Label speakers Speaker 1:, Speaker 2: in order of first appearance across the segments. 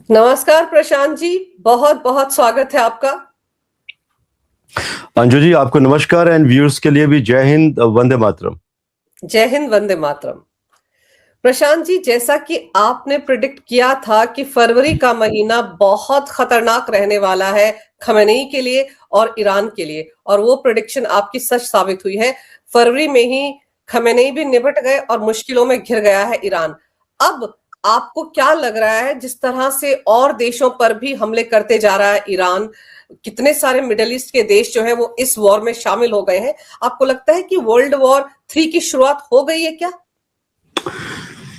Speaker 1: नमस्कार प्रशांत जी, बहुत बहुत स्वागत है आपका।
Speaker 2: अंजू जी, आपको नमस्कार एंड व्यूअर्स के लिए भी जय हिंद, वंदे मातरम।
Speaker 1: जय हिंद, वंदे मातरम। प्रशांत जी, जैसा कि आपने प्रिडिक्ट किया था कि फरवरी का महीना बहुत खतरनाक रहने वाला है खमेनेई के लिए और ईरान के लिए, और वो प्रिडिक्शन आपकी सच साबित हुई है। फरवरी में ही खमेनेई भी निपट गए और मुश्किलों में घिर गया है ईरान। अब आपको क्या लग रहा है, जिस तरह से और देशों पर भी हमले करते जा रहा है ईरान, कितने सारे मिडिल ईस्ट के देश जो है वो इस वॉर में शामिल हो गए हैं, आपको लगता है कि वर्ल्ड वॉर 3 की शुरुआत हो गई है क्या?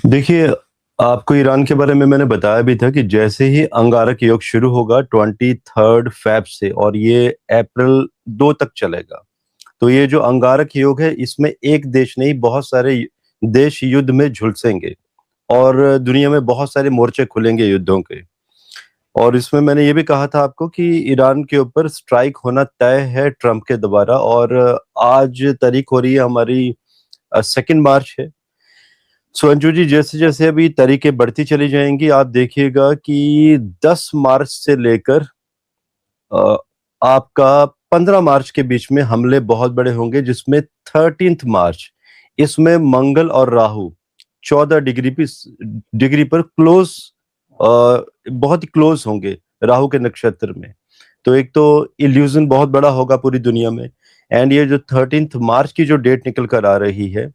Speaker 2: देखिए, आपको ईरान के बारे में मैंने बताया भी था कि जैसे ही अंगारक युग शुरू होगा 23 से, और ये अप्रैल 2 तक चलेगा। तो ये जो अंगारक युग है, इसमें एक देश नहीं, बहुत सारे देश युद्ध में झुलसेंगे और दुनिया में बहुत सारे मोर्चे खुलेंगे युद्धों के। और इसमें मैंने ये भी कहा था आपको कि ईरान के ऊपर स्ट्राइक होना तय है ट्रंप के द्वारा, और आज तारीख हो रही है हमारी 2 मार्च है। सो अंजू जी, जैसे जैसे अभी तारीखें बढ़ती चली जाएंगी, आप देखिएगा कि 10 मार्च से लेकर अ, आपका 15 मार्च के बीच में हमले बहुत बड़े होंगे, जिसमें 13 मार्च, इसमें मंगल और राहु 14 डिग्री पर क्लोज, बहुत ही क्लोज होंगे राहु के नक्षत्र में। तो एक तो इल्यूजन बहुत बड़ा होगा पूरी दुनिया में। एंड ये जो 13 मार्च की जो डेट निकल कर आ रही है,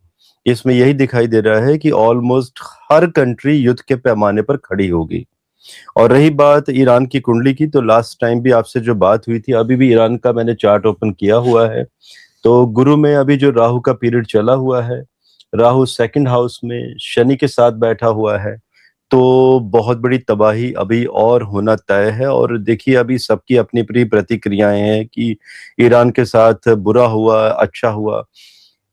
Speaker 2: इसमें यही दिखाई दे रहा है कि ऑलमोस्ट हर कंट्री युद्ध के पैमाने पर खड़ी होगी। और रही बात ईरान की कुंडली की, तो लास्ट टाइम भी आपसे जो बात हुई थी, अभी भी ईरान का मैंने चार्ट ओपन किया हुआ है। तो गुरु में अभी जो राहु का पीरियड चला हुआ है, राहु सेकंड हाउस में शनि के साथ बैठा हुआ है। तो बहुत बड़ी तबाही अभी और होना तय है। और देखिए, अभी सबकी अपनी अपनी प्रतिक्रियाएं हैं कि ईरान के साथ बुरा हुआ, अच्छा हुआ।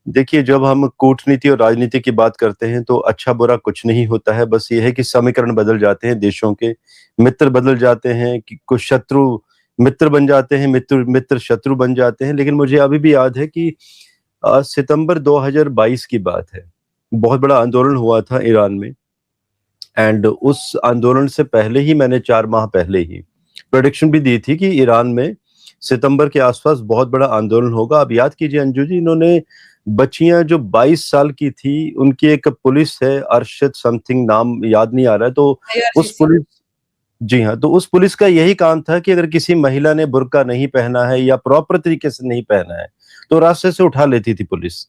Speaker 2: देखिए, जब हम कूटनीति और राजनीति की बात करते हैं तो अच्छा बुरा कुछ नहीं होता है, बस ये है कि समीकरण बदल जाते हैं देशों के, मित्र बदल जाते हैं, कि कुछ शत्रु मित्र बन जाते हैं, मित्र मित्र शत्रु बन जाते हैं। लेकिन मुझे अभी भी याद है कि सितंबर 2022 की बात है, बहुत बड़ा आंदोलन हुआ था ईरान में। एंड उस आंदोलन से पहले ही मैंने 4 माह पहले ही प्रेडिक्शन भी दी थी कि ईरान में सितंबर के आसपास बहुत बड़ा आंदोलन होगा। अब याद कीजिए अंजू जी, इन्होंने बच्चियां जो 22 साल की थी, उनकी एक पुलिस है, अरशद समथिंग, नाम याद नहीं आ रहा है, तो उस
Speaker 1: आईआरजीसी।
Speaker 2: पुलिस, जी हाँ, तो उस पुलिस का यही काम था कि अगर किसी महिला ने बुर्का नहीं पहना है या प्रॉपर तरीके से नहीं पहना है, तो रास्ते से उठा लेती थी पुलिस।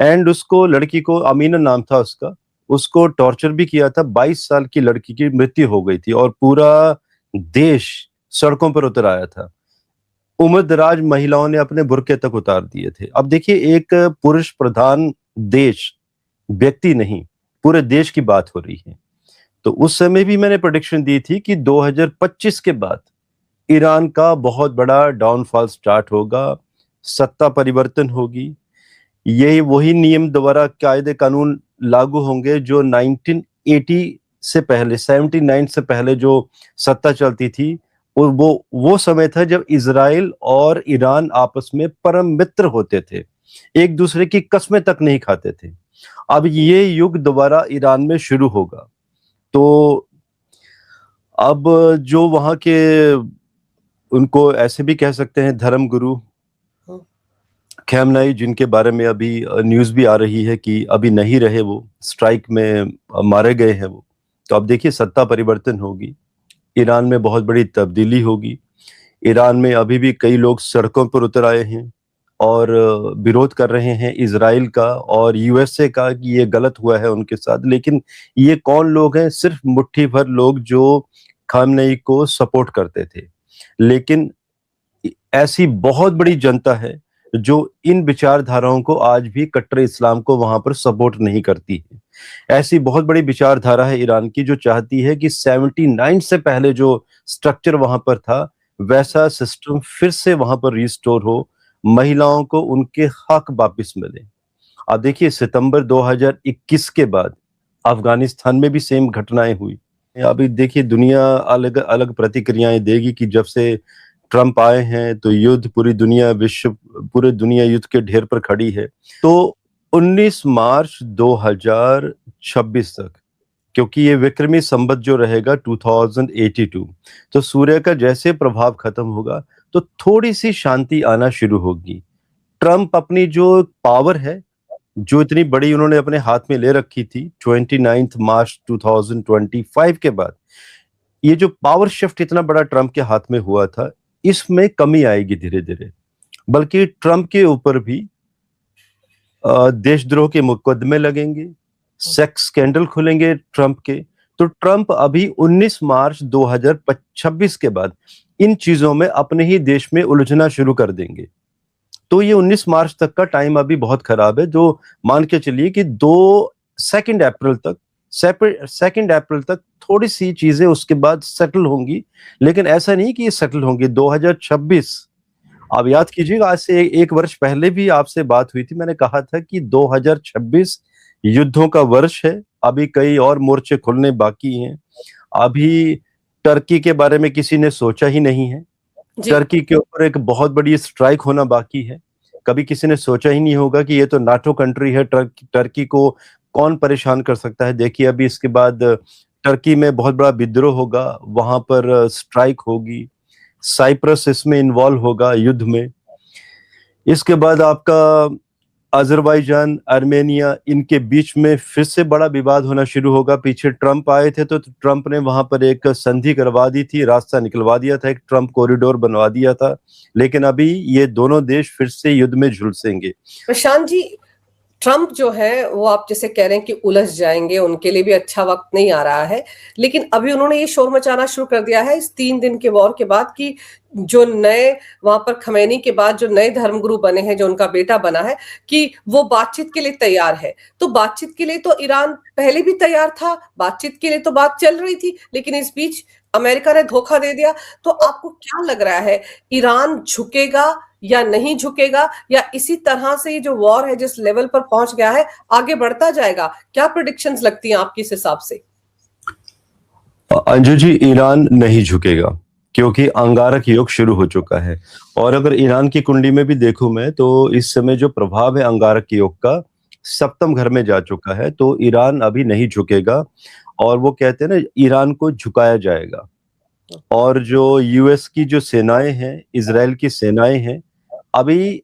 Speaker 2: एंड उसको, लड़की को, अमीना नाम था उसका, उसको टॉर्चर भी किया था। 22 साल की लड़की की मृत्यु हो गई थी और पूरा देश सड़कों पर उतर आया था। उम्रदराज महिलाओं ने अपने बुर्के तक उतार दिए थे। अब देखिए, एक पुरुष प्रधान देश, व्यक्ति नहीं, पूरे देश की बात हो रही है। तो उस समय भी मैंने प्रेडिक्शन दी थी कि 2025 के बाद ईरान का बहुत बड़ा डाउनफॉल स्टार्ट होगा, सत्ता परिवर्तन होगी। यही वही नियम दोबारा, कायदे कानून लागू होंगे जो 1980 से पहले, 79 से पहले जो सत्ता चलती थी। और वो समय था जब इजराइल और ईरान आपस में परम मित्र होते थे, एक दूसरे की कस्में तक नहीं खाते थे। अब ये युग दोबारा ईरान में शुरू होगा। तो अब जो वहां के, उनको ऐसे भी कह सकते हैं धर्म गुरु,
Speaker 1: हम्म।
Speaker 2: खैमनाई, जिनके बारे में अभी न्यूज़ भी आ रही है कि अभी नहीं रहे, वो स्ट्राइक में मारे गए हैं वो। तो अब देखिए, सत्ता परिवर्तन होगी, ईरान में बहुत बड़ी तब्दीली होगी। ईरान में अभी भी कई लोग सड़कों पर उतर आए हैं और विरोध कर रहे हैं इजराइल का और यूएसए का कि ये गलत हुआ है उनके साथ। लेकिन ये कौन लोग हैं? सिर्फ मुट्ठी भर लोग जो खामनेई को सपोर्ट करते थे। लेकिन ऐसी बहुत बड़ी जनता है जो इन विचारधाराओं को, आज भी कट्टर इस्लाम को वहां पर सपोर्ट नहीं करती है। ऐसी बहुत बड़ी विचारधारा है ईरान की जो चाहती है कि 79 से पहले जो स्ट्रक्चर वहां पर था, वैसा सिस्टम फिर से वहां पर रिस्टोर हो, महिलाओं को उनके हक वापिस मिले। अब देखिए, सितंबर 2021 के बाद अफगानिस्तान में भी सेम घटनाएं हुई। अभी देखिए, दुनिया अलग अलग प्रतिक्रियाएं देगी कि जब से ट्रंप आए हैं तो युद्ध, पूरी दुनिया, विश्व, पूरे दुनिया युद्ध के ढेर पर खड़ी है। तो 19 मार्च 2026 तक क्योंकि ये विक्रमी संवत जो रहेगा 2082, तो सूर्य का जैसे प्रभाव खत्म होगा तो थोड़ी सी शांति आना शुरू होगी। ट्रंप अपनी जो पावर है, जो इतनी बड़ी उन्होंने अपने हाथ में ले रखी थी 29 मार्च 2025 के बाद, ये जो पावर शिफ्ट इतना बड़ा ट्रंप के हाथ में हुआ था, इसमें कमी आएगी धीरे धीरे। बल्कि ट्रंप के ऊपर भी देशद्रोह के मुकदमे लगेंगे, सेक्स स्कैंडल खुलेंगे ट्रंप के। तो ट्रंप अभी 19 मार्च 2026 के बाद इन चीजों में अपने ही देश में उलझना शुरू कर देंगे। तो ये 19 मार्च तक का टाइम अभी बहुत खराब है, जो मान के चलिए कि 2 अप्रैल तक थोड़ी सी चीजें उसके बाद सेटल होंगी। लेकिन ऐसा नहीं कि ये सेटल होंगी 2026। आप याद कीजिएगा, आज से एक वर्ष पहले भी आपसे बात हुई थी, मैंने कहा था कि 2026 युद्धों का वर्ष है। अभी कई और मोर्चे खुलने बाकी हैं। अभी टर्की के बारे में किसी ने सोचा ही नहीं है। टर्की के ऊपर एक बहुत बड़ी स्ट्राइक होना बाकी है। कभी किसी ने सोचा ही नहीं होगा कि ये तो नाटो कंट्री है, टर्की को कौन परेशान कर सकता है। देखिए अभी इसके बाद टर्की में बहुत बड़ा विद्रोह होगा, वहां पर स्ट्राइक होगी, साइप्रस इसमें इन्वॉल्व होगा युद्ध में। इसके बाद आपका अजरबैजान, आर्मेनिया, इनके बीच में फिर से बड़ा विवाद होना शुरू होगा। पीछे ट्रंप आए थे तो ट्रंप ने वहां पर एक संधि करवा दी थी, रास्ता निकलवा दिया था, एक ट्रंप कॉरिडोर बनवा दिया था। लेकिन अभी ये दोनों देश फिर से युद्ध में झुलसेंगे।
Speaker 1: प्रशांत जी, ट्रंप जो है वो आप जैसे कह रहे हैं कि उलझ जाएंगे, उनके लिए भी अच्छा वक्त नहीं आ रहा है। लेकिन अभी उन्होंने ये शोर मचाना शुरू कर दिया है इस 3 दिन के वॉर के बाद कि जो नए वहां पर खमैनी के बाद जो नए धर्मगुरु बने हैं, जो उनका बेटा बना है, कि वो बातचीत के लिए तैयार है। तो बातचीत के लिए तो ईरान पहले भी तैयार था, बातचीत के लिए तो बात चल रही थी, लेकिन इस बीच अमेरिका ने धोखा दे दिया। तो आपको क्या लग रहा है, ईरान झुकेगा या नहीं झुकेगा, या इसी तरह से ये जो वॉर है जिस लेवल पर पहुंच गया है आगे बढ़ता जाएगा? क्या प्रेडिक्शंस लगती हैं आपकी इस हिसाब से?
Speaker 2: अंजू जी, ईरान नहीं झुकेगा क्योंकि अंगारक योग शुरू हो चुका है। और अगर ईरान की कुंडली में भी देखूं मैं, तो इस समय जो प्रभाव है अंगारक योग का, सप्तम घर में जा चुका है। तो ईरान अभी नहीं झुकेगा। और वो कहते हैं ना, ईरान को झुकाया जाएगा। और जो यूएस की जो सेनाएं हैं, इजराइल की सेनाएं हैं, अभी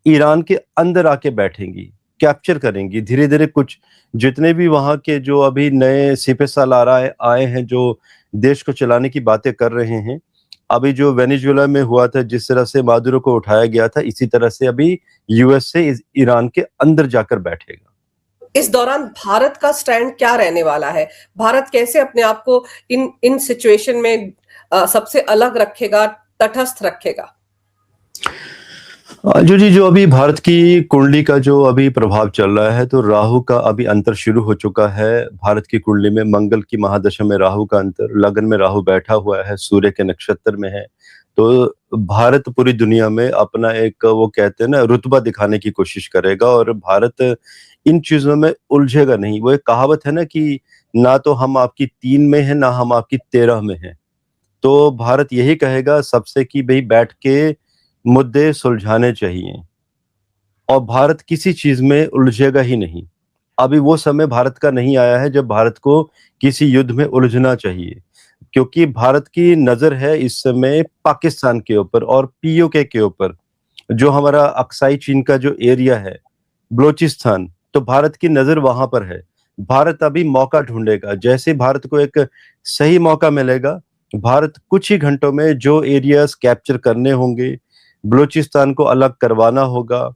Speaker 2: ईरान के अंदर आके बैठेंगी, कैप्चर करेंगी धीरे धीरे। कुछ जितने भी वहां के जो अभी नए सिपह सालार आए हैं, जो देश को चलाने की बातें कर रहे हैं, अभी जो वेनेजुएला में हुआ था, जिस तरह से मादुरो को उठाया गया था, इसी तरह से अभी यूएस से ईरान के अंदर जाकर बैठेगा।
Speaker 1: इस दौरान भारत का स्टैंड क्या रहने वाला है? भारत कैसे अपने आप को इन सिचुएशन में सबसे अलग रखेगा, तटस्थ रखेगा?
Speaker 2: जो अभी भारत की कुंडली का जो अभी प्रभाव चल रहा है, तो राहु का अभी अंतर शुरू हो चुका है भारत की कुंडली में। मंगल की महादशा में राहु का अंतर, लगन में राहु बैठा हुआ है, सूर्य के नक्षत्र में है। तो भारत पूरी दुनिया में अपना एक, वो कहते हैं ना, रुतबा दिखाने की कोशिश करेगा। और भारत इन चीजों में उलझेगा नहीं। वो एक कहावत है ना कि ना तो हम आपकी 3 में है, ना हम आपकी 13 में है। तो भारत यही कहेगा सबसे कि भाई बैठ के मुद्दे सुलझाने चाहिए। और भारत किसी चीज में उलझेगा ही नहीं। अभी वो समय भारत का नहीं आया है जब भारत को किसी युद्ध में उलझना चाहिए, क्योंकि भारत की नजर है इस समय पाकिस्तान के ऊपर और पीओके के ऊपर, जो हमारा अक्साई चीन का जो एरिया है, बलोचिस्तान। तो भारत की नजर वहां पर है। भारत अभी मौका ढूंढेगा। जैसे भारत को एक सही मौका मिलेगा, भारत कुछ ही घंटों में जो एरियाज कैप्चर करने होंगे, बलूचिस्तान को अलग करवाना होगा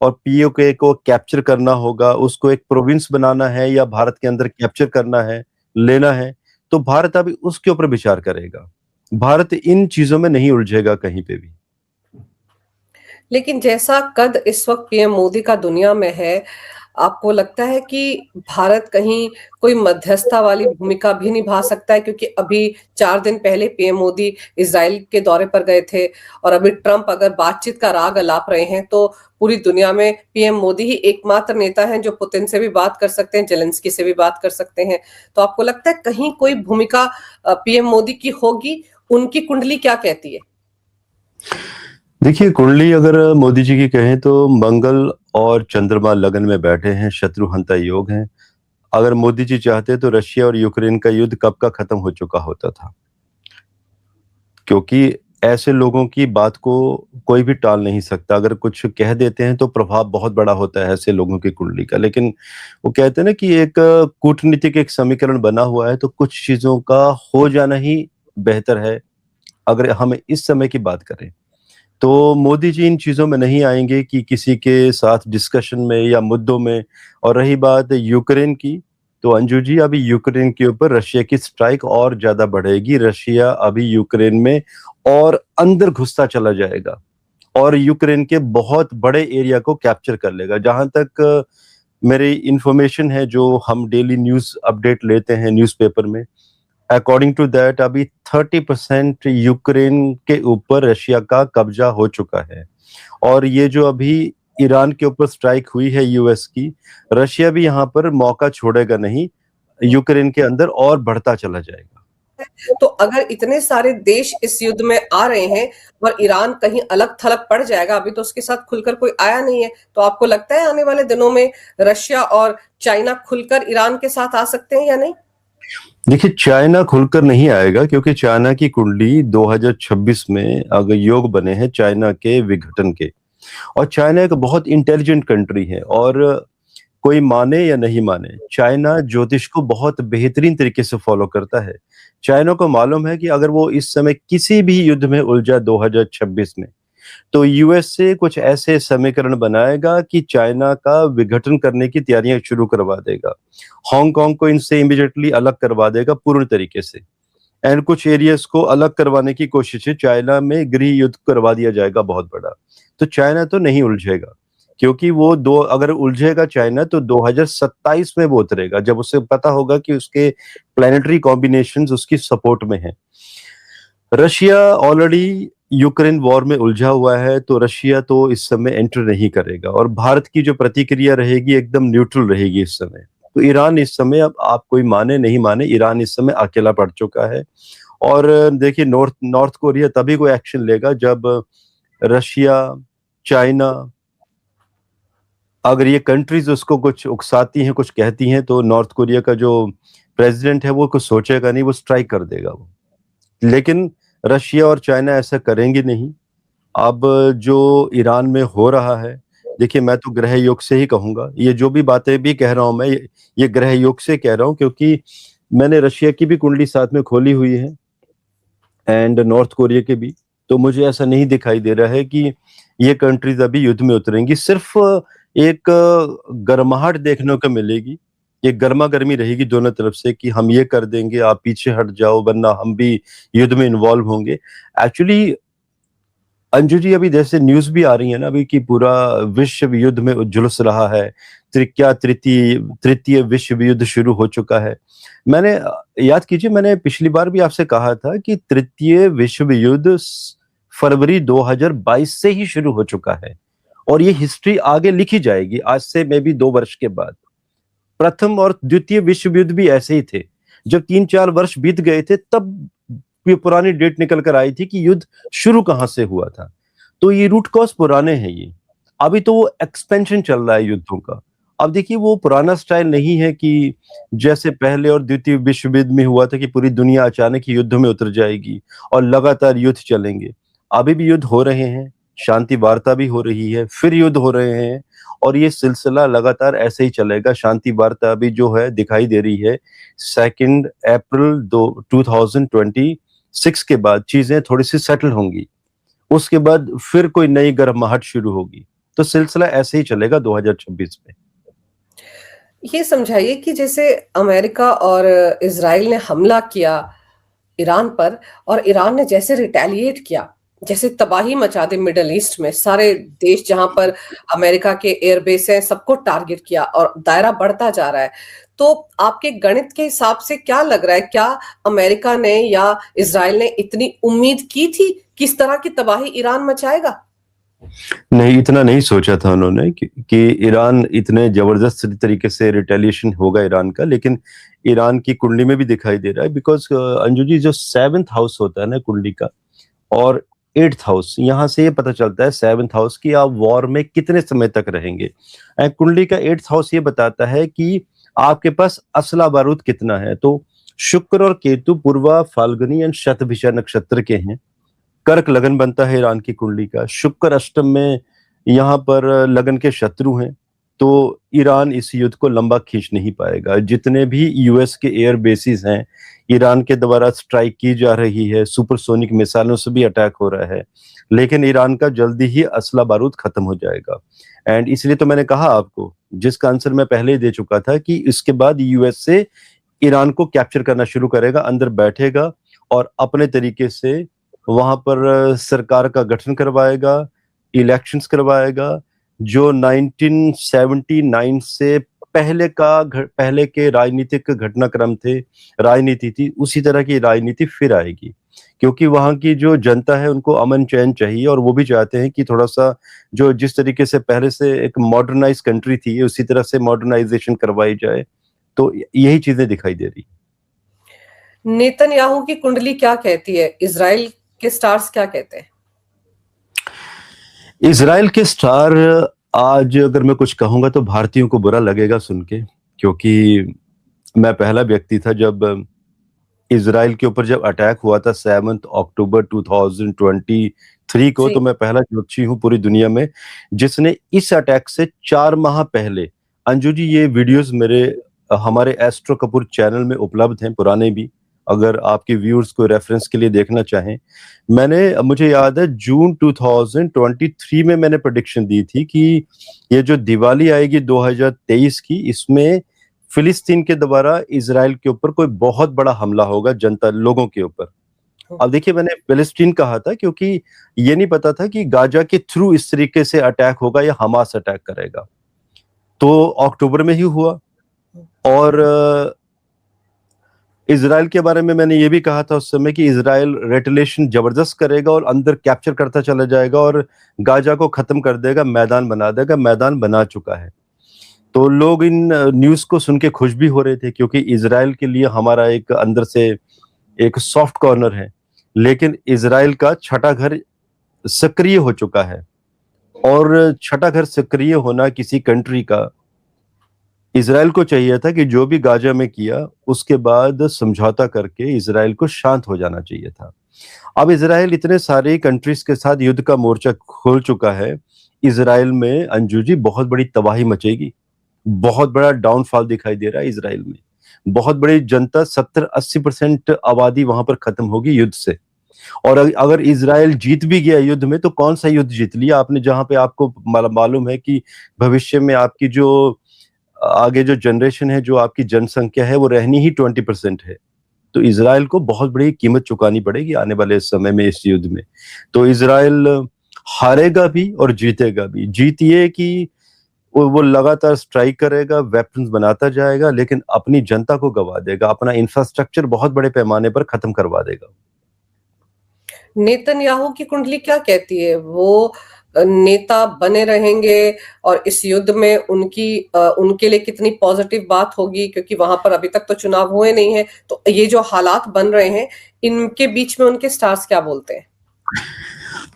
Speaker 2: और पीओके को कैप्चर करना होगा, उसको एक प्रोविंस बनाना है या भारत के अंदर कैप्चर करना है, लेना है, तो भारत अभी उसके ऊपर विचार करेगा। भारत इन चीजों में नहीं उलझेगा कहीं पे भी।
Speaker 1: लेकिन जैसा कद इस वक्त पीएम मोदी का दुनिया में है, आपको लगता है कि भारत कहीं कोई मध्यस्थता वाली भूमिका भी निभा सकता है? क्योंकि अभी 4 दिन पहले पीएम मोदी इजराइल के दौरे पर गए थे, और अभी ट्रंप अगर बातचीत का राग अलाप रहे हैं, तो पूरी दुनिया में पीएम मोदी ही एकमात्र नेता हैं जो पुतिन से भी बात कर सकते हैं, जेलेंस्की से भी बात कर सकते हैं। तो आपको लगता है कहीं कोई भूमिका पीएम मोदी की होगी? उनकी कुंडली क्या कहती है?
Speaker 2: देखिए, कुंडली अगर मोदी जी की कहें तो मंगल और चंद्रमा लगन में बैठे हैं, शत्रुहंता योग हैं। अगर मोदी जी चाहते तो रशिया और यूक्रेन का युद्ध कब का खत्म हो चुका होता था, क्योंकि ऐसे लोगों की बात को कोई भी टाल नहीं सकता। अगर कुछ कह देते हैं तो प्रभाव बहुत बड़ा होता है ऐसे लोगों की कुंडली का। लेकिन वो कहते हैं ना कि एक कूटनीतिक एक समीकरण बना हुआ है, तो कुछ चीजों का हो जाना ही बेहतर है। अगर हम इस समय की बात करें तो मोदी जी इन चीजों में नहीं आएंगे कि किसी के साथ डिस्कशन में या मुद्दों में। और रही बात यूक्रेन की, तो अंजू जी अभी यूक्रेन के ऊपर रशिया की स्ट्राइक और ज्यादा बढ़ेगी। रशिया अभी यूक्रेन में और अंदर घुसता चला जाएगा और यूक्रेन के बहुत बड़े एरिया को कैप्चर कर लेगा। जहां तक मेरी इंफॉर्मेशन है, जो हम डेली न्यूज अपडेट लेते हैं न्यूज़पेपर में, अकॉर्डिंग टू दैट अभी 30% यूक्रेन के ऊपर रशिया का कब्जा हो चुका है। और ये जो अभी ईरान के ऊपर स्ट्राइक हुई है यूएस की, रशिया भी यहाँ पर मौका छोड़ेगा नहीं, यूक्रेन के अंदर और बढ़ता चला जाएगा।
Speaker 1: तो अगर इतने सारे देश इस युद्ध में आ रहे हैं और ईरान कहीं अलग थलग पड़ जाएगा, अभी तो उसके साथ खुलकर कोई आया नहीं है, तो आपको लगता है आने वाले दिनों में रशिया और चाइना खुलकर ईरान के साथ आ सकते हैं या नहीं?
Speaker 2: देखिए, चाइना खुलकर नहीं आएगा, क्योंकि चाइना की कुंडली 2026 में अगर योग बने हैं चाइना के विघटन के। और चाइना एक बहुत इंटेलिजेंट कंट्री है, और कोई माने या नहीं माने, चाइना ज्योतिष को बहुत बेहतरीन तरीके से फॉलो करता है। चाइना को मालूम है कि अगर वो इस समय किसी भी युद्ध में उलझा 2026 में, तो यूएस से कुछ ऐसे समीकरण बनाएगा कि चाइना का विघटन करने की तैयारियां शुरू करवा देगा। हांगकांग को इनसे इमीडिएटली अलग करवा देगा पूर्ण तरीके से, एंड कुछ एरियाज को अलग करवाने की कोशिश है। चाइना में गृह युद्ध करवा दिया जाएगा बहुत बड़ा। तो चाइना तो नहीं उलझेगा, क्योंकि वो दो अगर उलझेगा चाइना तो 2027 में वो उतरेगा, जब उसे पता होगा कि उसके प्लानिटरी कॉम्बिनेशंस उसकी सपोर्ट में हैं। रशिया ऑलरेडी यूक्रेन वॉर में उलझा हुआ है, तो रशिया तो इस समय एंटर नहीं करेगा, और भारत की जो प्रतिक्रिया रहेगी एकदम न्यूट्रल रहेगी इस समय। तो ईरान इस समय, अब आप कोई माने नहीं माने, ईरान इस समय अकेला पड़ चुका है। और देखिए, नॉर्थ कोरिया तभी कोई एक्शन लेगा जब रशिया, चाइना, अगर ये कंट्रीज उसको कुछ उकसाती हैं, कुछ कहती हैं, तो नॉर्थ कोरिया का जो प्रेसिडेंट है वो कुछ सोचेगा नहीं, वो स्ट्राइक कर देगा वो। लेकिन रशिया और चाइना ऐसा करेंगे नहीं। अब जो ईरान में हो रहा है, देखिए, मैं तो ग्रह योग से ही कहूंगा, ये जो भी बातें भी कह रहा हूं मैं, ये ग्रह योग से कह रहा हूं, क्योंकि मैंने रशिया की भी कुंडली साथ में खोली हुई है एंड नॉर्थ कोरिया के भी। तो मुझे ऐसा नहीं दिखाई दे रहा है कि ये कंट्रीज अभी युद्ध में उतरेंगी। सिर्फ एक गर्माहट देखने को मिलेगी, एक गर्मा गर्मी रहेगी दोनों तरफ से कि हम ये कर देंगे, आप पीछे हट जाओ, वरना हम भी युद्ध में इन्वॉल्व होंगे। एक्चुअली अंजू जी, अभी जैसे न्यूज भी आ रही है ना अभी कि पूरा विश्व युद्ध में झुलस रहा है, तृतीय विश्व युद्ध शुरू हो चुका है। मैंने याद कीजिए, मैंने पिछली बार भी आपसे कहा था कि तृतीय विश्व युद्ध फरवरी 2022 से ही शुरू हो चुका है, और ये हिस्ट्री आगे लिखी जाएगी आज से मे बी 2 वर्ष के बाद। प्रथम और द्वितीय विश्व युद्ध भी ऐसे ही थे। जब 3-4 वर्ष बीत गए थे, तब ये पुरानी डेट निकल कर आई थी कि युद्ध शुरू कहां से हुआ था। तो ये रूट कॉज पुराने हैं ये। अभी तो वो एक्सपेंशन चल रहा है युद्धों का। अब देखिए, वो पुराना स्टाइल नहीं है कि जैसे पहले और द्वितीय विश्व युद्ध में हुआ था कि पूरी दुनिया अचानक ही युद्ध में उतर जाएगी और लगातार युद्ध चलेंगे। अभी भी युद्ध हो रहे हैं, शांति वार्ता भी हो रही है, फिर युद्ध हो रहे हैं, और ये सिलसिला लगातार ऐसे ही चलेगा। शांति वार्ता अभी जो है दिखाई दे रही है 2 अप्रैल 2026 के बाद चीजें थोड़ी सी सेटल होंगी, उसके बाद फिर कोई नई गर्माहट शुरू होगी। तो सिलसिला ऐसे ही चलेगा 2026 में।
Speaker 1: ये समझाइए कि जैसे अमेरिका और इजराइल ने हमला किया ईरान पर, और ईरान ने जैसे रिटेलिएट किया, जैसे तबाही मचा दी मिडल ईस्ट में, सारे देश जहां पर अमेरिका के एयरबेस हैं सबको टारगेट किया और दायरा बढ़ता जा रहा है। तो आपके गणित के हिसाब से क्या लग रहा है, क्या अमेरिका ने या इजराइल ने इतनी उम्मीद की थी कि इस तरह की तबाही ईरान मचाएगा?
Speaker 2: नहीं, इतना नहीं सोचा था उन्होंने कि ईरान इतने जबरदस्त तरीके से रिटेलिएशन होगा ईरान का। लेकिन ईरान की कुंडली में भी दिखाई दे रहा है, बिकॉज अंजू जी, जो 7th हाउस होता है ना कुंडली का, और 8th हाउस, यहाँ से ये पता चलता है 7th हाउस की आप वॉर में कितने समय तक रहेंगे। कुंडली का 8th हाउस ये बताता है कि आपके पास असला बारूद कितना है। तो शुक्र और केतु पूर्वा फाल्गुनी एंड शतभिषा नक्षत्र के हैं। कर्क लगन बनता है ईरान की कुंडली का। शुक्र अष्टम में यहाँ पर लगन के शत्रु हैं, तो ईरान इस युद्ध को लंबा खींच नहीं पाएगा। जितने भी यूएस के एयर बेसिस हैं, ईरान के द्वारा स्ट्राइक की जा रही है, सुपरसोनिक मिसाइलों से भी अटैक हो रहा है, लेकिन ईरान का जल्दी ही असला बारूद खत्म हो जाएगा। एंड इसलिए तो मैंने कहा आपको, जिसका आंसर मैं पहले ही दे चुका था, कि इसके बाद यूएस से ईरान को कैप्चर करना शुरू करेगा, अंदर बैठेगा और अपने तरीके से वहां पर सरकार का गठन करवाएगा, इलेक्शंस करवाएगा। जो 1979 से पहले के राजनीतिक घटनाक्रम थे, राजनीति थी, उसी तरह की राजनीति फिर आएगी, क्योंकि वहां की जो जनता है उनको अमन चैन चाहिए, और वो भी चाहते हैं कि थोड़ा सा जो जिस तरीके से पहले से एक मॉडर्नाइज कंट्री थी, उसी तरह से मॉडर्नाइजेशन करवाई जाए। तो यही चीजें दिखाई दे रही।
Speaker 1: नेतन्याहू की कुंडली क्या कहती है? इजराइल के स्टार्स क्या कहते हैं?
Speaker 2: इजराइल के स्टार, आज अगर मैं कुछ कहूंगा तो भारतीयों को बुरा लगेगा सुन के, क्योंकि मैं पहला व्यक्ति था जब इजराइल के ऊपर जब अटैक हुआ था 7 अक्टूबर 2023 को, तो मैं पहला ज्योतिषी हूं पूरी दुनिया में जिसने इस अटैक से 4 माह पहले, अंजू जी ये वीडियोस हमारे एस्ट्रो कपूर चैनल में उपलब्ध हैं, पुराने भी, अगर आपके व्यूअर्स को रेफरेंस के लिए देखना चाहें। मुझे याद है जून 2023 में मैंने प्रेडिक्शन दी थी कि ये जो दिवाली आएगी 2023 की, इसमें फिलिस्तीन के द्वारा इजराइल के ऊपर कोई बहुत बड़ा हमला होगा, जनता लोगों के ऊपर। अब देखिए, मैंने फिलिस्तीन कहा था क्योंकि ये नहीं पता था कि गाजा के थ्रू इस तरीके से अटैक होगा या हमास अटैक करेगा। तो अक्टूबर में ही हुआ। और इजराइल के बारे में मैंने ये भी कहा था उस समय कि इजराइल रेटिलेशन जबरदस्त करेगा और अंदर कैप्चर करता चला जाएगा और गाजा को खत्म कर देगा, मैदान बना देगा। मैदान बना चुका है। तो लोग इन न्यूज को सुन के खुश भी हो रहे थे, क्योंकि इजराइल के लिए हमारा एक अंदर से एक सॉफ्ट कॉर्नर है। लेकिन इजराइल का छठा घर सक्रिय हो चुका है, और छठा घर सक्रिय होना किसी कंट्री का, इजराइल को चाहिए था कि जो भी गाजा में किया उसके बाद समझौता करके इजराइल को शांत हो जाना चाहिए था। अब इजराइल इतने सारे कंट्रीज के साथ युद्ध का मोर्चा खोल चुका है। इजराइल में अंजू जी बहुत बड़ी तबाही मचेगी, बहुत बड़ा डाउनफॉल दिखाई दे रहा है इजराइल में। बहुत बड़ी जनता, 70-80% आबादी वहां पर खत्म होगी युद्ध से। और अगर इजराइल जीत भी गया युद्ध में, तो कौन सा युद्ध जीत लिया आपने, जहां पे आपको मालूम है कि भविष्य में आपकी जो आगे जो जनरेशन है, जो आपकी जनसंख्या है, वो रहनी ही 20% है। तो इजराइल को बहुत बड़ी कीमत चुकानी पड़ेगी आने वाले समय में इस युद्ध में। तो इजराइल हारेगा भी और जीतेगा भी। जीत ये कि वो लगातार स्ट्राइक करेगा, वेपन्स बनाता जाएगा, लेकिन अपनी जनता को गवा देगा, अपना इंफ्रास्ट्रक्चर बहुत बड़े पैमाने पर खत्म करवा देगा।
Speaker 1: नेतन्याहू की कुंडली क्या कहती है? वो नेता बने रहेंगे और इस युद्ध में उनके लिए कितनी पॉजिटिव बात होगी, क्योंकि वहां पर अभी तक तो चुनाव हुए नहीं है। तो ये जो हालात बन रहे हैं, इनके बीच में उनके स्टार्स क्या बोलते हैं?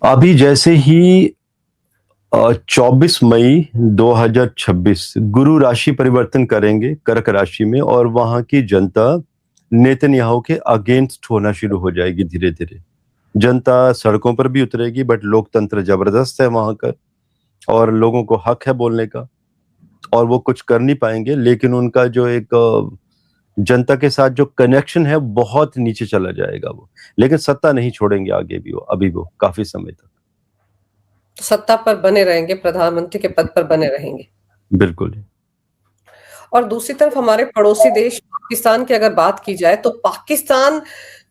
Speaker 2: अभी जैसे ही 24 मई 2026 गुरु राशि परिवर्तन करेंगे कर्क राशि में, और वहां की जनता नेतन्याहू के अगेंस्ट होना शुरू हो जाएगी। धीरे धीरे जनता सड़कों पर भी उतरेगी, बट लोकतंत्र जबरदस्त है वहां का, और लोगों को हक है बोलने का, और वो कुछ कर नहीं पाएंगे। लेकिन उनका जो एक जनता के साथ जो कनेक्शन है बहुत नीचे चला जाएगा वो। लेकिन सत्ता नहीं छोड़ेंगे आगे भी, वो काफी समय तक
Speaker 1: सत्ता पर बने रहेंगे, प्रधानमंत्री के पद पर बने रहेंगे।
Speaker 2: बिल्कुल।
Speaker 1: और दूसरी तरफ हमारे पड़ोसी देश पाकिस्तान की अगर बात की जाए, तो पाकिस्तान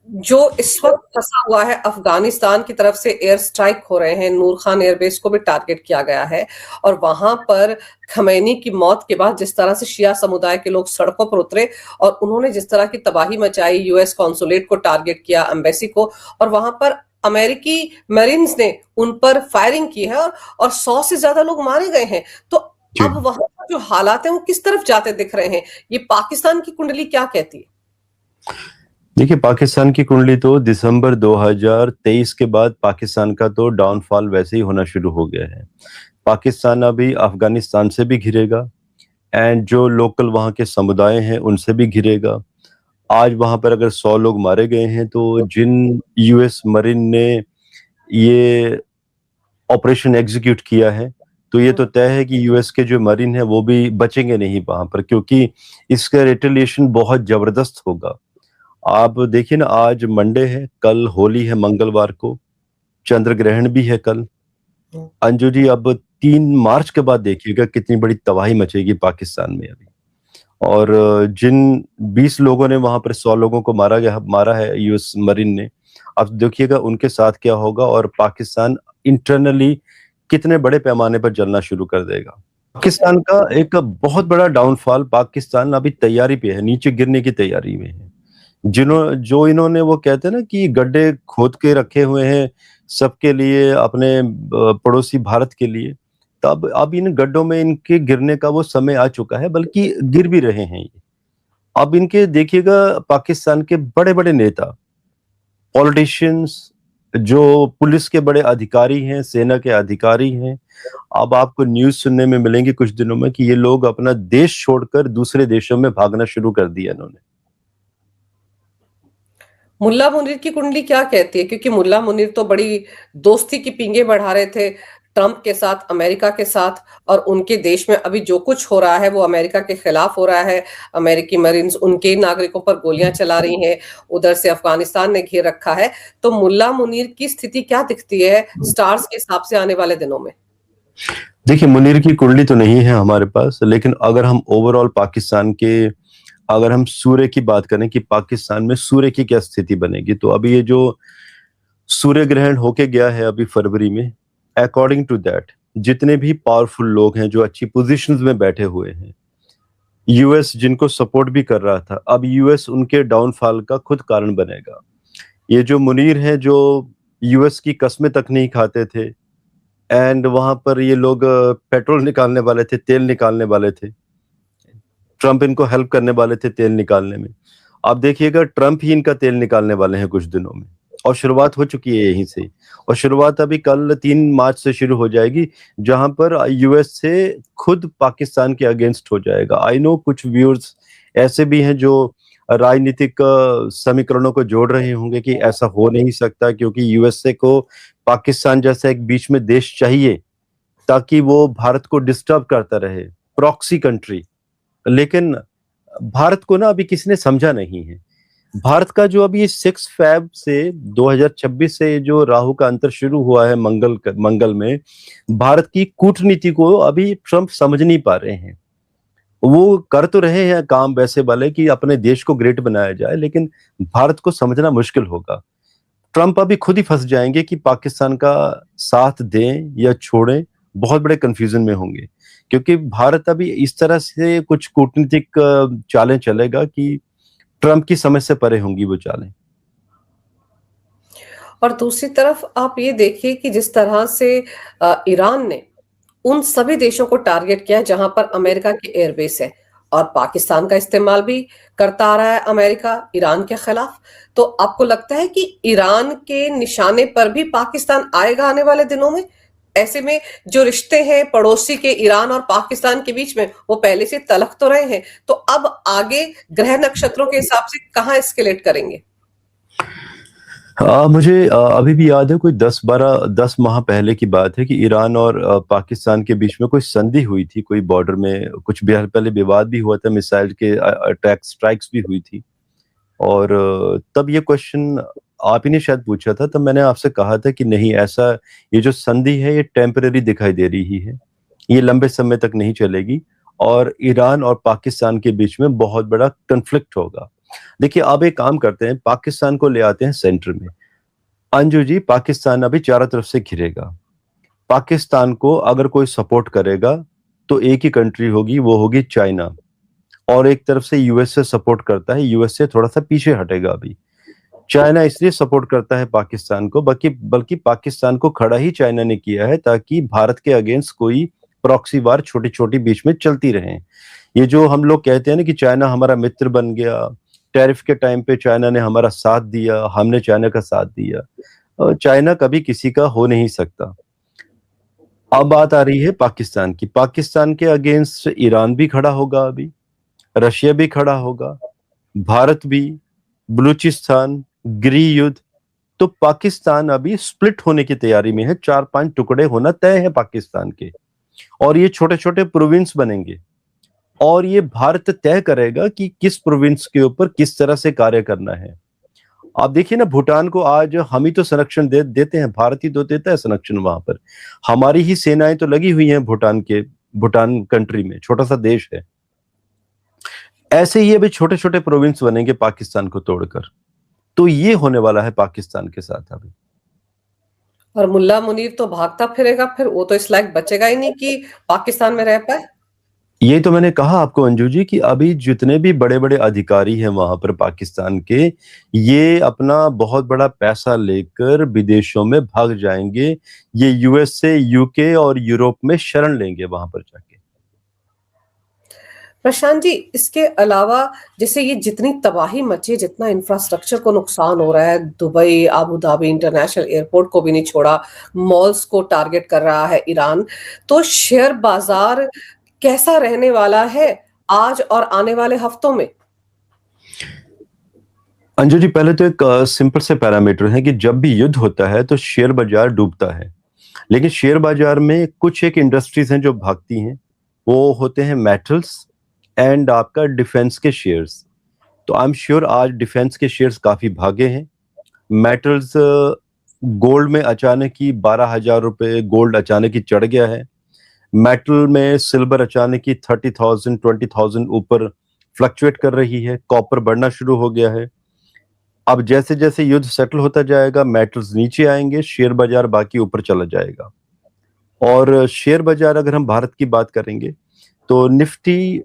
Speaker 1: जो इस वक्त फंसा हुआ है, अफगानिस्तान की तरफ से एयर स्ट्राइक हो रहे हैं, नूर खान एयरबेस को भी टारगेट किया गया है। और वहां पर खमैनी की मौत के बाद जिस तरह से शिया समुदाय के लोग सड़कों पर उतरे और उन्होंने जिस तरह की तबाही मचाई, यूएस कॉन्सुलेट को टारगेट किया, एम्बेसी को, और वहां पर अमेरिकी मरीन्स ने उन पर फायरिंग की है और 100 से ज्यादा लोग मारे गए हैं। तो अब वहां पर जो हालात हैं वो किस तरफ जाते दिख रहे हैं? ये पाकिस्तान की कुंडली क्या कहती है?
Speaker 2: देखिए, पाकिस्तान की कुंडली तो दिसंबर 2023 के बाद पाकिस्तान का तो डाउनफॉल वैसे ही होना शुरू हो गया है। पाकिस्तान अभी अफगानिस्तान से भी घिरेगा, एंड जो लोकल वहाँ के समुदाय हैं उनसे भी घिरेगा। आज वहाँ पर अगर 100 लोग मारे गए हैं तो जिन यूएस मरीन ने ये ऑपरेशन एग्जीक्यूट किया है, तो ये तो तय है कि यूएस के जो मरीन है वो भी बचेंगे नहीं वहां पर, क्योंकि इसका रिटेलिएशन बहुत जबरदस्त होगा। आप देखिए ना, आज मंडे है, कल होली है मंगलवार को, चंद्र ग्रहण भी है कल। अंजू जी, अब 3 मार्च के बाद देखिएगा कितनी बड़ी तबाही मचेगी पाकिस्तान में अभी। और जिन 20 लोगों ने वहां पर 100 लोगों को मारा है यूएस मरीन ने, अब देखिएगा उनके साथ क्या होगा, और पाकिस्तान इंटरनली कितने बड़े पैमाने पर जलना शुरू कर देगा। पाकिस्तान का एक बहुत बड़ा डाउनफॉल, पाकिस्तान अभी तैयारी पे है, नीचे गिरने की तैयारी में है। जो इन्होंने वो कहते हैं ना कि गड्ढे खोद के रखे हुए हैं सबके लिए, अपने पड़ोसी भारत के लिए, तब अब इन गड्ढों में इनके गिरने का वो समय आ चुका है, बल्कि गिर भी रहे हैं ये। अब इनके देखिएगा पाकिस्तान के बड़े बड़े नेता, पॉलिटिशियंस, जो पुलिस के बड़े अधिकारी हैं, सेना के अधिकारी हैं, अब आपको न्यूज़ सुनने में मिलेंगी कुछ दिनों में कि ये लोग अपना देश छोड़कर दूसरे देशों में भागना शुरू कर दिया इन्होंने।
Speaker 1: मुल्ला मुनीर की कुंडली क्या कहती है? क्योंकि मुल्ला मुनीर तो बड़ी दोस्ती की पींगे बढ़ा रहे थे ट्रंप के साथ, अमेरिका के साथ, और उनके देश में अभी जो कुछ हो रहा है वो अमेरिका के खिलाफ हो रहा है। अमेरिकी मरीन्स उनके नागरिकों पर गोलियां चला रही हैं, उधर से अफगानिस्तान ने घेर रखा है। तो मुल्ला मुनीर की स्थिति क्या दिखती है स्टार्स के हिसाब से आने वाले दिनों में?
Speaker 2: देखिए, मुनीर की कुंडली तो नहीं है हमारे पास, लेकिन अगर हम ओवरऑल पाकिस्तान के, अगर हम सूर्य की बात करें कि पाकिस्तान में सूर्य की क्या स्थिति बनेगी, तो अभी ये जो सूर्य ग्रहण होके गया है अभी फरवरी में, अकॉर्डिंग टू दैट जितने भी पावरफुल लोग हैं जो अच्छी पोजीशंस में बैठे हुए हैं, यूएस जिनको सपोर्ट भी कर रहा था, अब यूएस उनके डाउनफॉल का खुद कारण बनेगा। ये जो मुनीर हैं जो यूएस की कस्में तक नहीं खाते थे, एंड वहां पर ये लोग पेट्रोल निकालने वाले थे, तेल निकालने वाले थे, ट्रंप इनको हेल्प करने वाले थे तेल निकालने में। आप देखिएगा ट्रंप ही इनका तेल निकालने वाले हैं कुछ दिनों में, और शुरुआत हो चुकी है यहीं से, और शुरुआत अभी कल 3 मार्च से शुरू हो जाएगी, जहां पर यूएस से खुद पाकिस्तान के अगेंस्ट हो जाएगा। आई नो कुछ व्यूअर्स ऐसे भी हैं जो राजनीतिक समीकरणों को जोड़ रहे होंगे कि ऐसा हो नहीं सकता, क्योंकि यूएसए को पाकिस्तान जैसा एक बीच में देश चाहिए ताकि वो भारत को डिस्टर्ब करता रहे, प्रॉक्सी कंट्री। लेकिन भारत को ना अभी किसी ने समझा नहीं है। भारत का जो अभी 6 फैब से 2026 से जो राहु का अंतर शुरू हुआ है मंगल में, भारत की कूटनीति को अभी ट्रंप समझ नहीं पा रहे हैं। वो कर तो रहे हैं काम वैसे वाले कि अपने देश को ग्रेट बनाया जाए, लेकिन भारत को समझना मुश्किल होगा। ट्रंप अभी खुद ही फंस जाएंगे कि पाकिस्तान का साथ दें या छोड़ें, बहुत बड़े कंफ्यूजन में होंगे, क्योंकि भारत अभी इस तरह से कुछ कूटनीतिक चालें चलेगा कि ट्रंप की समझ से परे होंगी वो चालें।
Speaker 1: और दूसरी तरफ आप ये देखिए कि जिस तरह से ईरान ने उन सभी देशों को टारगेट किया जहां पर अमेरिका की एयरबेस है, और पाकिस्तान का इस्तेमाल भी करता आ रहा है अमेरिका ईरान के खिलाफ। तो आपको लगता है कि ईरान के निशाने पर भी पाकिस्तान आएगा आने वाले दिनों में? ऐसे में जो रिश्ते हैं पड़ोसी के ईरान और पाकिस्तान के बीच में, वो पहले से तलख तो रहे हैं, तो अब आगे ग्रह नक्षत्रों के हिसाब से कहां एस्केलेट करेंगे?
Speaker 2: मुझे अभी भी याद है, कोई 10 माह पहले की बात है कि ईरान और पाकिस्तान के बीच में कोई संधि हुई थी, कोई बॉर्डर में कुछ पहले विवाद भी हुआ था, मिसाइल के अटैक स्ट्राइक्स भी हुई थी। और तब ये क्वेश्चन आप ही ने शायद पूछा था, तब मैंने आपसे कहा था कि नहीं, ऐसा ये जो संधि है ये टेम्परेरी दिखाई दे रही है, ये लंबे समय तक नहीं चलेगी, और ईरान और पाकिस्तान के बीच में बहुत बड़ा कन्फ्लिक्ट होगा। देखिए, अब एक काम करते हैं, पाकिस्तान को ले आते हैं सेंटर में। अंजू जी, पाकिस्तान अभी चारों तरफ से घिरेगा। पाकिस्तान को अगर कोई सपोर्ट करेगा तो एक ही कंट्री होगी, वो होगी चाइना, और एक तरफ से यूएसए सपोर्ट करता है, यूएसए थोड़ा सा पीछे हटेगा अभी। चाइना इसलिए सपोर्ट करता है पाकिस्तान को, बल्कि पाकिस्तान को खड़ा ही चाइना ने किया है ताकि भारत के अगेंस्ट कोई प्रॉक्सी वार छोटी छोटी बीच में चलती रहे। ये जो हम लोग कहते हैं ना कि चाइना हमारा मित्र बन गया, टैरिफ के टाइम पे चाइना ने हमारा साथ दिया, हमने चाइना का साथ दिया, चाइना कभी किसी का हो नहीं सकता। अब बात आ रही है पाकिस्तान की। पाकिस्तान के अगेंस्ट ईरान भी खड़ा होगा, अभी रशिया भी खड़ा होगा, भारत भी, बलूचिस्तान, गृह युद्ध। तो पाकिस्तान अभी स्प्लिट होने की तैयारी में है, 4-5 टुकड़े होना तय है पाकिस्तान के, और ये छोटे छोटे प्रोविंस बनेंगे, और ये भारत तय करेगा कि किस प्रोविंस के ऊपर किस तरह से कार्य करना है। आप देखिए ना, भूटान को आज हम ही तो संरक्षण देते हैं, भारत ही तो देता है संरक्षण वहां पर। हमारी ही सेनाएं तो लगी हुई हैं भूटान कंट्री में, छोटा सा देश है। ऐसे ही अभी छोटे छोटे प्रोविंस बनेंगे पाकिस्तान को तोड़कर। तो ये होने वाला है पाकिस्तान के साथ अभी।
Speaker 1: और मुल्ला मुनीर तो भागता फिरेगा, फिर वो तो इस लायक बचेगा ही नहीं कि पाकिस्तान में रह पाए।
Speaker 2: ये तो मैंने कहा आपको अंजू जी कि अभी जितने भी बड़े बड़े अधिकारी हैं वहां पर पाकिस्तान के, ये अपना बहुत बड़ा पैसा लेकर विदेशों में भाग जाएंगे। ये यूएस से यूके और यूरोप में शरण लेंगे वहां पर जाके।
Speaker 1: प्रशांत जी, इसके अलावा जैसे ये जितनी तबाही मची, जितना इंफ्रास्ट्रक्चर को नुकसान हो रहा है, Dubai, Abu Dhabi international airport को भी नहीं छोड़ा, मॉल्स को टारगेट कर रहा है ईरान, तो शेयर बाजार कैसा रहने वाला है आज और आने वाले हफ्तों में?
Speaker 2: अंजू जी, पहले तो एक सिंपल से पैरामीटर है कि जब भी युद्ध होता है तो शेयर बाजार डूबता है, लेकिन शेयर बाजार में कुछ एक इंडस्ट्रीज हैं जो भागती हैं। वो होते हैं मेटल्स एंड आपका डिफेंस के शेयर्स। तो आई एम श्योर आज डिफेंस के शेयर्स काफी भागे हैं। मेटल्स, गोल्ड में अचानक ही 12,000 रुपए गोल्ड अचानक ही चढ़ गया है। मेटल में सिल्वर अचानक ही 30,000 20,000 ऊपर फ्लक्चुएट कर रही है। कॉपर बढ़ना शुरू हो गया है। अब जैसे जैसे युद्ध सेटल होता जाएगा, मेटल्स नीचे आएंगे, शेयर बाजार बाकी ऊपर चला जाएगा। और शेयर बाजार अगर हम भारत की बात करेंगे तो निफ्टी,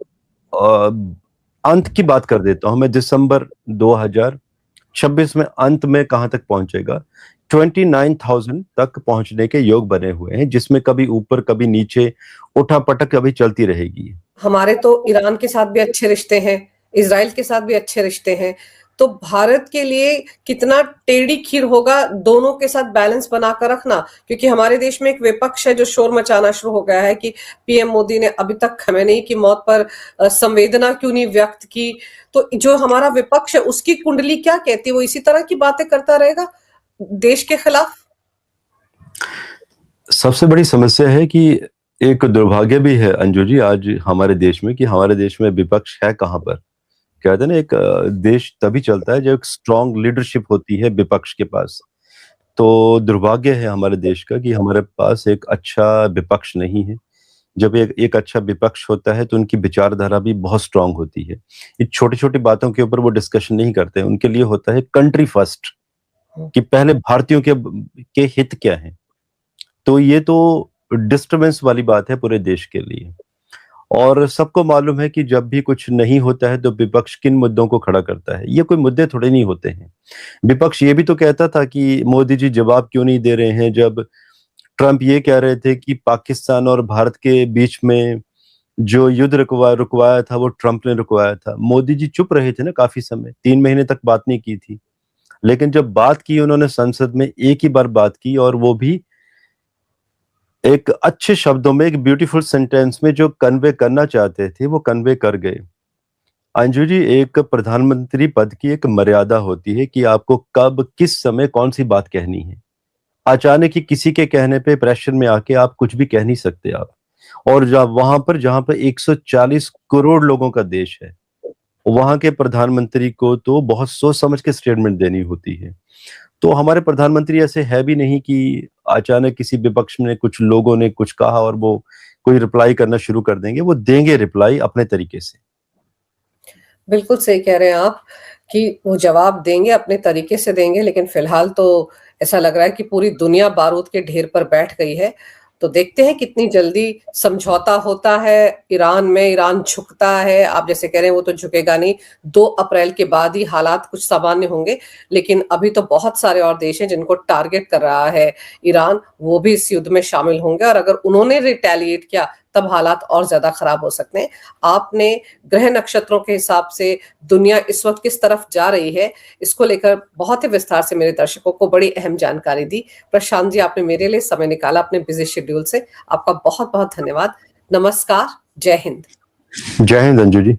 Speaker 2: अंत की बात कर देता हूं मैं, दिसंबर 2026 में अंत में कहां तक पहुंचेगा, 29,000 तक पहुंचने के योग बने हुए हैं, जिसमें कभी ऊपर कभी नीचे उठापटक अभी चलती रहेगी।
Speaker 1: हमारे तो ईरान के साथ भी अच्छे रिश्ते हैं, इजराइल के साथ भी अच्छे रिश्ते हैं, तो भारत के लिए कितना टेढ़ी खीर होगा दोनों के साथ बैलेंस बनाकर रखना। क्योंकि हमारे देश में एक विपक्ष है जो शोर मचाना शुरू हो गया है कि पीएम मोदी ने अभी तक खमेनी की मौत पर संवेदना क्यों नहीं व्यक्त की। तो जो हमारा विपक्ष है उसकी कुंडली क्या कहती है, वो इसी तरह की बातें करता रहेगा देश के खिलाफ।
Speaker 2: सबसे बड़ी समस्या है कि एक दुर्भाग्य भी है अंजू जी आज हमारे देश में, कि हमारे देश में विपक्ष है कहाँ पर। कहते हैं ना, एक देश तभी चलता है जब एक स्ट्रांग लीडरशिप होती है विपक्ष के पास। तो दुर्भाग्य है हमारे देश का कि हमारे पास एक अच्छा विपक्ष नहीं है। जब एक अच्छा विपक्ष होता है तो उनकी विचारधारा भी बहुत स्ट्रांग होती है। ये छोटी छोटी बातों के ऊपर वो डिस्कशन नहीं करते, उनके लिए होता है कंट्री फर्स्ट, कि पहले भारतीयों के हित क्या है। तो ये तो डिस्टरबेंस वाली बात है पूरे देश के लिए। और सबको मालूम है कि जब भी कुछ नहीं होता है तो विपक्ष किन मुद्दों को खड़ा करता है। ये कोई मुद्दे थोड़े नहीं होते हैं। विपक्ष ये भी तो कहता था कि मोदी जी जवाब क्यों नहीं दे रहे हैं, जब ट्रंप ये कह रहे थे कि पाकिस्तान और भारत के बीच में जो युद्ध रुकवाया था वो ट्रंप ने रुकवाया था। मोदी जी चुप रहे थे ना काफी समय, 3 महीने तक बात नहीं की थी। लेकिन जब बात की उन्होंने संसद में, एक ही बार बात की, और वो भी एक अच्छे शब्दों में, एक ब्यूटीफुल सेंटेंस में जो कन्वे करना चाहते थे वो कन्वे कर गए। अंजू जी, एक प्रधानमंत्री पद की एक मर्यादा होती है कि आपको कब किस समय कौन सी बात कहनी है। अचानक ही किसी के कहने पे प्रेशर में आके आप कुछ भी कह नहीं सकते आप। और जहां पर 140 करोड़ लोगों का देश है, वहां के प्रधानमंत्री को तो बहुत सोच समझ के स्टेटमेंट देनी होती है। तो हमारे प्रधानमंत्री ऐसे है भी नहीं कि अचानक किसी विपक्ष में कुछ लोगों ने कुछ कहा और वो कोई रिप्लाई करना शुरू कर देंगे। वो देंगे रिप्लाई अपने तरीके से।
Speaker 1: बिल्कुल सही कह रहे हैं आप कि वो जवाब देंगे, अपने तरीके से देंगे, लेकिन फिलहाल तो ऐसा लग रहा है कि पूरी दुनिया बारूद के ढेर पर बैठ गई है। तो देखते हैं कितनी जल्दी समझौता होता है ईरान में, ईरान झुकता है। आप जैसे कह रहे हैं वो तो झुकेगा नहीं, 2 अप्रैल के बाद ही हालात कुछ सामान्य होंगे, लेकिन अभी तो बहुत सारे और देश हैं जिनको टारगेट कर रहा है ईरान, वो भी इस युद्ध में शामिल होंगे। और अगर उन्होंने रिटेलिएट किया तब हालात और ज्यादा खराब हो सकते हैं। आपने ग्रह नक्षत्रों के हिसाब से दुनिया इस वक्त किस तरफ जा रही है, इसको लेकर बहुत ही विस्तार से मेरे दर्शकों को बड़ी अहम जानकारी दी। प्रशांत जी, आपने मेरे लिए समय निकाला अपने बिजी शेड्यूल से, आपका बहुत बहुत धन्यवाद। नमस्कार, जय हिंद।
Speaker 2: जय हिंद अंजू जी।